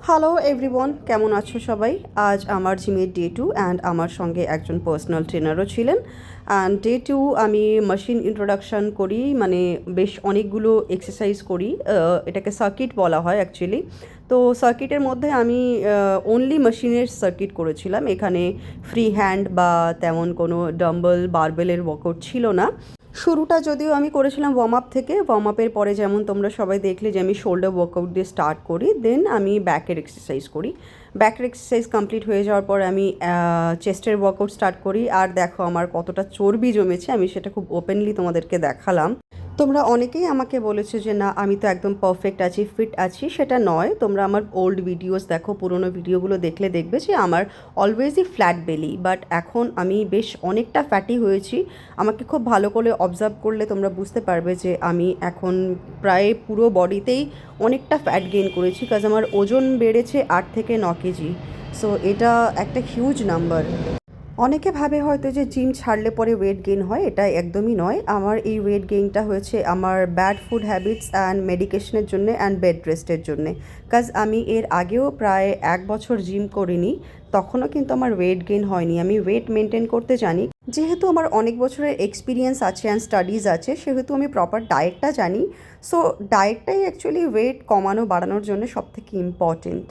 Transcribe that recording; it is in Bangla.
হ্যালো এভরিওয়ান, কেমন আছো সবাই? আজ আমার জিমের ডে 2 অ্যান্ড আমার সঙ্গে একজন পার্সোনাল ট্রেনারও ছিলেন। অ্যান্ড ডে 2 আমি মেশিন ইন্ট্রোডাকশান করি, মানে বেশ অনেকগুলো এক্সারসাইজ করি। এটাকে সার্কিট বলা হয় অ্যাকচুয়ালি। তো সার্কিটের মধ্যে আমি অনলি মেশিনের সার্কিট করেছিলাম। এখানে ফ্রি হ্যান্ড বা তেমন কোনো ডাম্বল বারবেলের ওয়ার্কআউট ছিল না। শুরুটা যদিও আমি করেছিলাম ওয়ার্ম আপ থেকে। ওয়ার্ম আপের পরে যেমন তোমরা সবাই দেখলে যে আমি শোল্ডার ওয়ার্কআউট দিয়ে স্টার্ট করি, দেন আমি ব্যাকের এক্সারসাইজ করি। ব্যাকের এক্সারসাইজ কমপ্লিট হয়ে যাওয়ার পর আমি চেস্টের ওয়ার্কআউট স্টার্ট করি। আর দেখো আমার কতটা চর্বি জমেছে, আমি সেটা খুব ওপেনলি তোমাদেরকে দেখালাম। তোমরা অনেকেই আমাকে বলেছো যে না, আমি তো একদম পারফেক্ট আছি, ফিট আছি। সেটা নয়, তোমরা আমার ওল্ড ভিডিওস দেখো, পুরোনো ভিডিওগুলো দেখলে দেখবে যে আমার অলওয়েজই ফ্ল্যাট বেলি, বাট এখন আমি বেশ অনেকটা ফ্যাটি হয়েছি। আমাকে খুব ভালো করে অবজার্ভ করলে তোমরা বুঝতে পারবে যে আমি এখন প্রায় পুরো বডিতেই অনেকটা ফ্যাট গেইন করেছি, কাজ আমার ওজন বেড়েছে 8 থেকে 9 কেজি। সো এটা একটা হিউজ নাম্বার। অনেকে ভাবে হয়তো যে জিম ছাড়লে পরে ওয়েট গেইন হয়, এটা একদমই নয়। আমার এই ওয়েট গেইনটা হয়েছে আমার ব্যাড ফুড হ্যাবিটস অ্যান্ড মেডিকেশনের জন্য অ্যান্ড বেড রেস্টের জন্যে। কাজ আমি এর আগেও প্রায় 1 বছর জিম করিনি, তখনও কিন্তু আমার ওয়েট গেইন হয়নি। আমি ওয়েট মেনটেন করতে জানি। যেহেতু আমার অনেক বছরের এক্সপিরিয়েন্স আছে অ্যান্ড স্টাডিজ আছে, সেহেতু আমি প্রপার ডায়েটটা জানি। সো ডায়েটটাই অ্যাকচুয়ালি ওয়েট কমানো বাড়ানোর জন্য সবথেকে ইম্পর্টেন্ট।